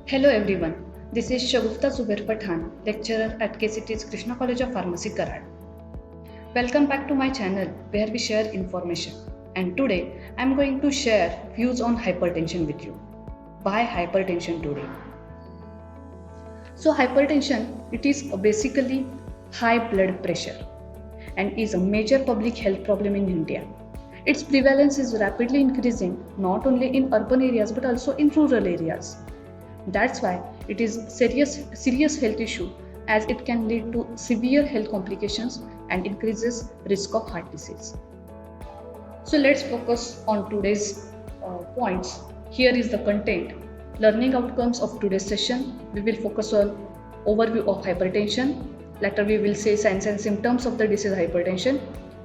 Hello everyone, this is Shagufta Zubair Pathan, lecturer at KCT's Krishna College of Pharmacy, Karad. Welcome back to my channel where we share information. And today I am going to share views on hypertension with you. Why hypertension today? So hypertension, it is basically high blood pressure and is a major public health problem in India. Its prevalence is rapidly increasing not only in urban areas but also in rural areas. That's why it is serious health issue as it can lead to severe health complications and increases risk of heart disease. So let's focus on today's points. Here is the content. Learning outcomes of today's session. We will focus on overview of hypertension. Later we will say signs and symptoms of the disease hypertension,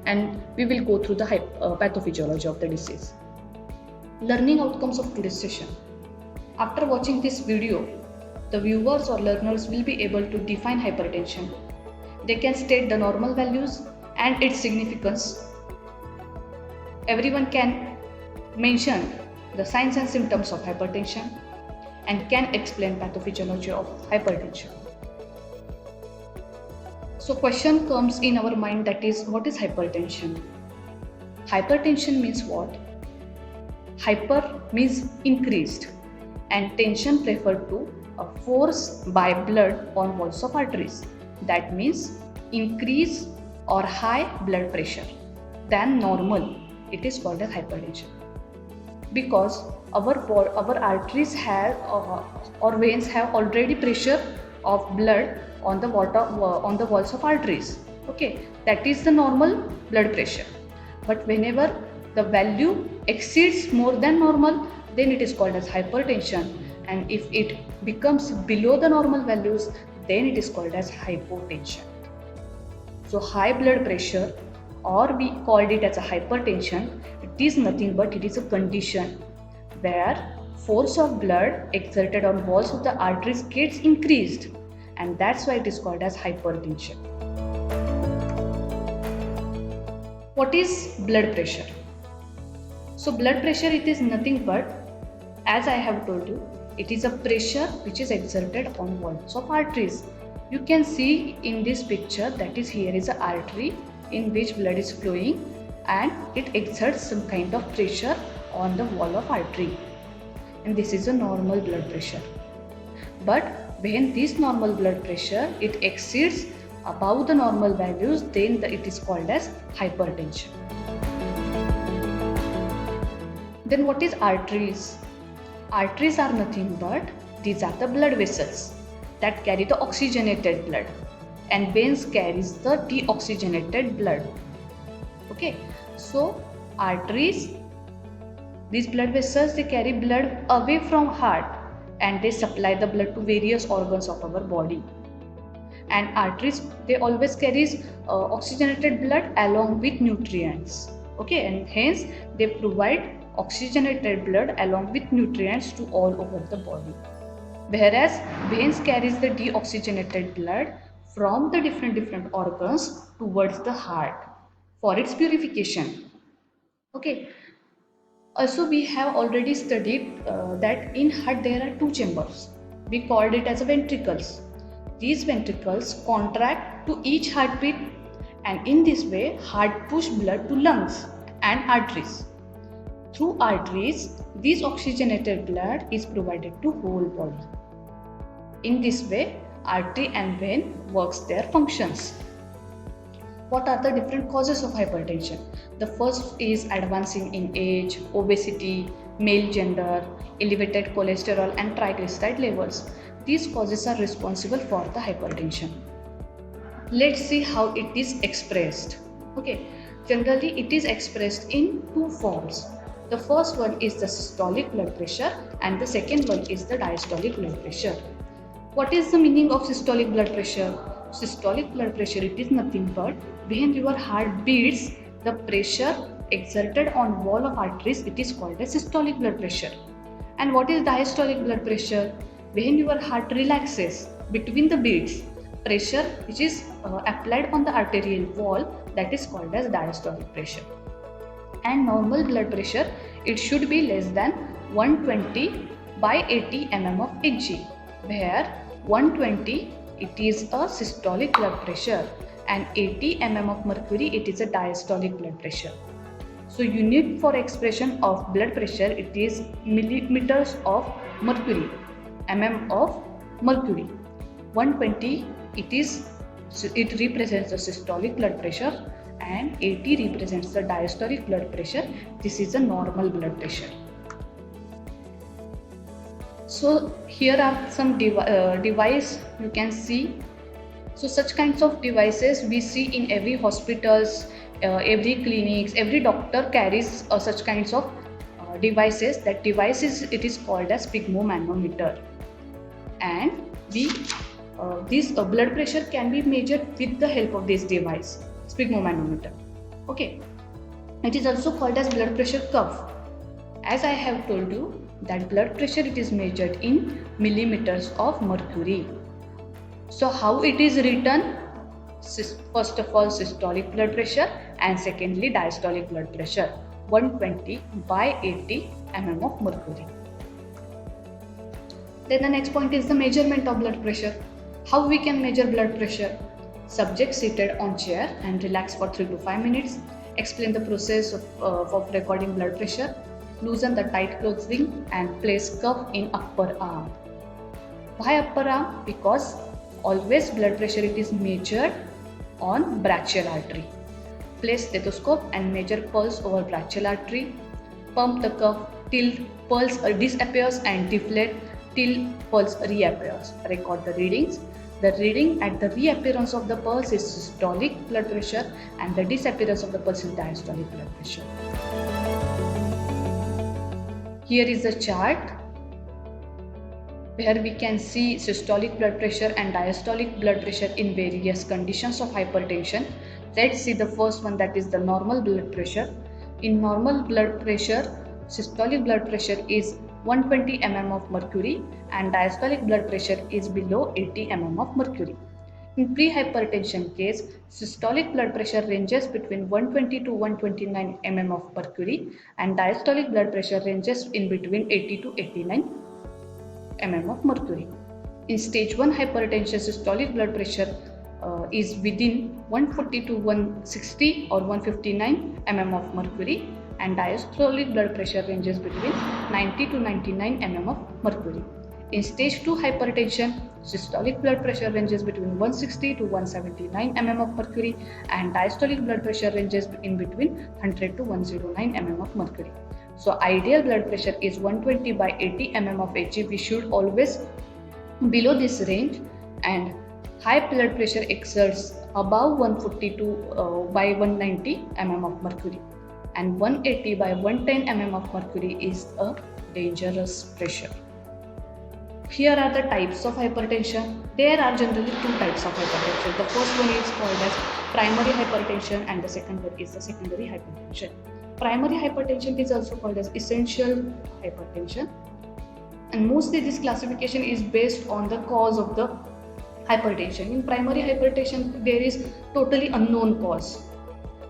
and we will go through the pathophysiology of the disease. Learning outcomes of today's session. After watching this video, the viewers or learners will be able to define hypertension. They can state the normal values and its significance. Everyone can mention the signs and symptoms of hypertension and can explain pathophysiology of hypertension. So question comes in our mind, that is, what is hypertension? Hypertension means what? Hyper means increased and tension referred to a force by blood on walls of arteries. That means increase or high blood pressure than normal. It is called as hypertension. Because our arteries have or veins have already pressure of blood on the walls of arteries. Okay, that is the normal blood pressure. But whenever the value exceeds more than normal, then it is called as hypertension, and if it becomes below the normal values, then it is called as hypotension. So high blood pressure, or we called it as a hypertension, it is nothing but it is a condition where force of blood exerted on walls of the arteries gets increased, and that's why it is called as hypertension. What is blood pressure? So blood pressure, it is nothing but, as I have told you, it is a pressure which is exerted on walls of arteries. You can see in this picture, that is, here is an artery in which blood is flowing and it exerts some kind of pressure on the wall of artery, and this is a normal blood pressure. But when this normal blood pressure it exceeds above the normal values, then it is called as hypertension. Then what is arteries? Arteries are nothing but these are the blood vessels that carry the oxygenated blood, and veins carries the deoxygenated blood. Okay, so arteries, these blood vessels, they carry blood away from heart and they supply the blood to various organs of our body. And arteries, they always carries oxygenated blood along with nutrients. Okay, and hence they provide oxygenated blood along with nutrients to all over the body. Whereas veins carries the deoxygenated blood from the different organs towards the heart for its purification. Okay. Also, we have already studied that in heart there are two chambers. We called it as ventricles. These ventricles contract to each heartbeat, and in this way heart push blood to lungs and arteries. Through arteries, this oxygenated blood is provided to whole body. In this way, artery and vein works their functions. What are the different causes of hypertension? The first is advancing in age, obesity, male gender, elevated cholesterol and triglyceride levels. These causes are responsible for the hypertension. Let's see how it is expressed. Okay, generally it is expressed in two forms. The first one is the systolic blood pressure and the second one is the diastolic blood pressure. What is the meaning of systolic blood pressure? Systolic blood pressure, it is nothing but when your heart beats, the pressure exerted on wall of arteries, it is called as systolic blood pressure. And what is diastolic blood pressure? When your heart relaxes between the beats, pressure which is applied on the arterial wall, that is called as diastolic pressure. And normal blood pressure, it should be less than 120 by 80 mm of Hg, where 120 it is a systolic blood pressure and 80 mm of mercury it is a diastolic blood pressure. So unit for expression of blood pressure it is millimeters of mercury, mm of mercury. 120 it represents the systolic blood pressure and 80 represents the diastolic blood pressure. This is a normal blood pressure. So here are some device you can see. So such kinds of devices we see in every hospitals, every clinics, every doctor carries such kinds of devices. That device is called as sphygmomanometer, and this blood pressure can be measured with the help of this device, sphygmomanometer. Okay, it is also called as blood pressure curve. As I have told you that blood pressure it is measured in millimeters of mercury. So how it is written? First of all, systolic blood pressure, and secondly diastolic blood pressure, 120 by 80 mm of mercury. Then the next point is the measurement of blood pressure. How we can measure blood pressure? Subject seated on chair and relax for 3 to 5 minutes. Explain the process of recording blood pressure. Loosen the tight clothing and place cuff in upper arm. Why upper arm? Because always blood pressure it is measured on brachial artery. Place stethoscope and measure pulse over brachial artery. Pump the cuff till pulse disappears and deflate till pulse reappears. Record the readings. The reading at the reappearance of the pulse is systolic blood pressure and the disappearance of the pulse is diastolic blood pressure. Here is a chart where we can see systolic blood pressure and diastolic blood pressure in various conditions of hypertension. Let's see the first one, that is the normal blood pressure. In normal blood pressure, systolic blood pressure is 120 mm of mercury and diastolic blood pressure is below 80 mm of mercury. In pre-hypertension case, systolic blood pressure ranges between 120 to 129 mm of mercury and diastolic blood pressure ranges in between 80 to 89 mm of mercury. In stage 1 hypertension, systolic blood pressure is within 140 to 160 or 159 mm of mercury and diastolic blood pressure ranges between 90 to 99 mm of mercury. In stage 2 hypertension, systolic blood pressure ranges between 160 to 179 mm of mercury and diastolic blood pressure ranges in between 100 to 109 mm of mercury. So ideal blood pressure is 120 by 80 mm of Hg. We should always below this range, and high blood pressure exerts above 142 by 190 mm of mercury, and 180 by 110 mm of mercury is a dangerous pressure. Here are the types of hypertension. There are generally two types of hypertension. The first one is called as primary hypertension and the second one is the secondary hypertension. Primary hypertension is also called as essential hypertension, and mostly this classification is based on the cause of the hypertension. In primary hypertension there is totally unknown cause,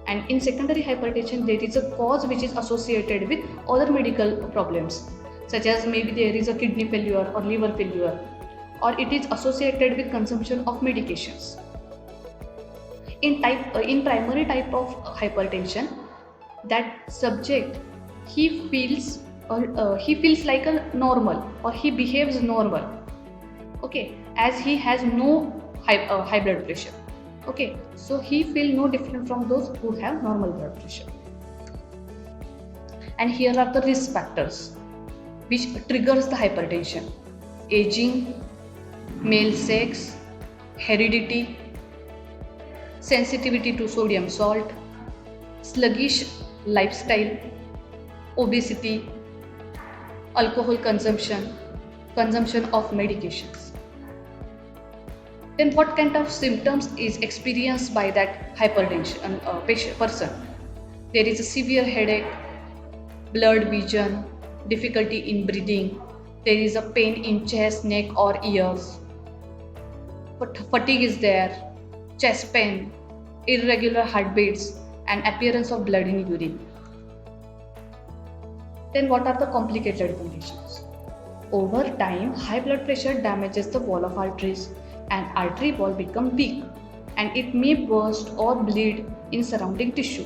and in secondary hypertension there is a cause which is associated with other medical problems, such as maybe there is a kidney failure or liver failure, or it is associated with consumption of medications. In primary type of hypertension, that subject he feels like a normal, or he behaves normal, okay, as he has no high blood pressure. Okay, so he feels no different from those who have normal blood pressure. And here are the risk factors which triggers the hypertension: aging, male sex, heredity, sensitivity to sodium salt, sluggish lifestyle, obesity, alcohol consumption, consumption of medications. Then what kind of symptoms is experienced by that hypertension person? There is a severe headache, blurred vision, difficulty in breathing, there is a pain in chest, neck or ears, fatigue is there, chest pain, irregular heartbeats and appearance of blood in urine. Then what are the complicated conditions? Over time, high blood pressure damages the wall of arteries and artery wall become weak and it may burst or bleed in surrounding tissue.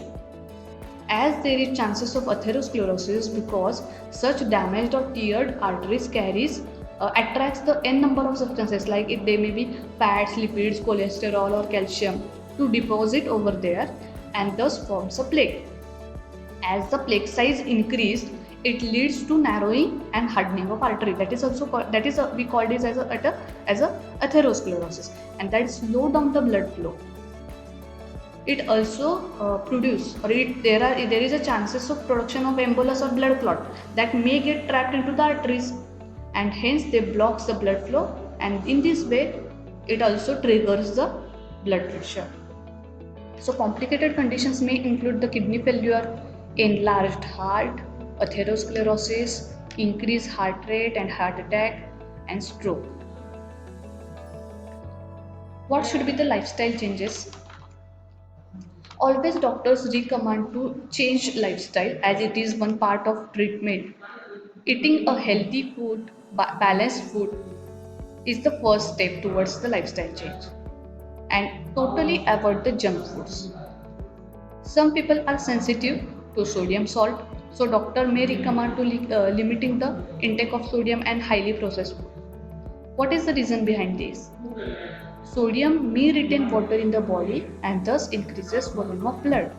As there is chances of atherosclerosis because such damaged or teared arteries attracts the n number of substances like they may be fats, lipids, cholesterol or calcium to deposit over there and thus forms a plaque. As the plaque size increased, it leads to narrowing and hardening of artery. That is also we call this as a atherosclerosis, and that slow down the blood flow. It also there is a chances of production of embolus or blood clot that may get trapped into the arteries, and hence they blocks the blood flow, and in this way it also triggers the blood pressure. So complicated conditions may include the kidney failure, enlarged heart, atherosclerosis, increased heart rate and heart attack, and stroke. What should be the lifestyle changes? Always doctors recommend to change lifestyle as it is one part of treatment. Eating a healthy food, balanced food is the first step towards the lifestyle change, and totally avoid the junk foods. Some people are sensitive to sodium salt, so doctor may recommend to limiting the intake of sodium and highly processed food. What is the reason behind this? Sodium may retain water in the body and thus increases volume of blood.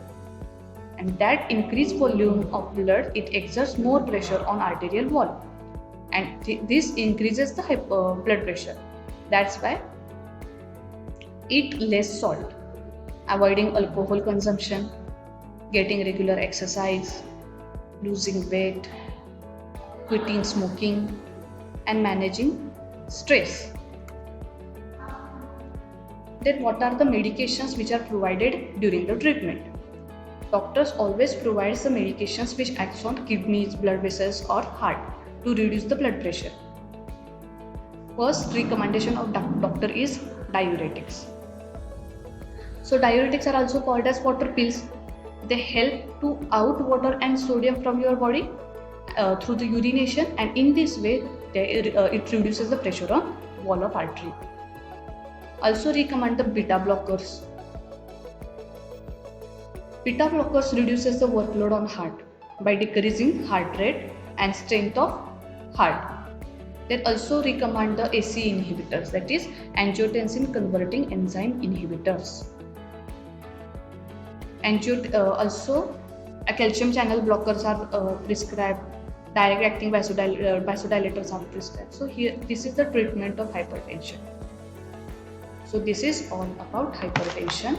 And that increased volume of blood, it exerts more pressure on arterial wall. And this increases the blood pressure. That's why eat less salt, avoiding alcohol consumption, getting regular exercise, losing weight, quitting smoking, and managing stress. Then what are the medications which are provided during the treatment? Doctors always provide the medications which acts on kidneys, blood vessels or heart to reduce the blood pressure. First recommendation of doctor is diuretics. So diuretics are also called as water pills. They help to out water and sodium from your body through the urination, and in this way it reduces the pressure on wall of artery. Also recommend the beta blockers. Beta blockers reduces the workload on heart by decreasing heart rate and strength of heart. They also recommend the ACE inhibitors, that is angiotensin converting enzyme inhibitors. Also calcium channel blockers are prescribed. Direct acting vasodilators are prescribed. So here this is the treatment of hypertension. So this is all about hypertension.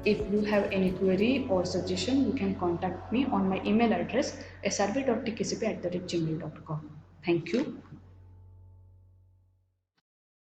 If you have any query or suggestion, you can contact me on my email address srb.tkcp@gmail.com. Thank you.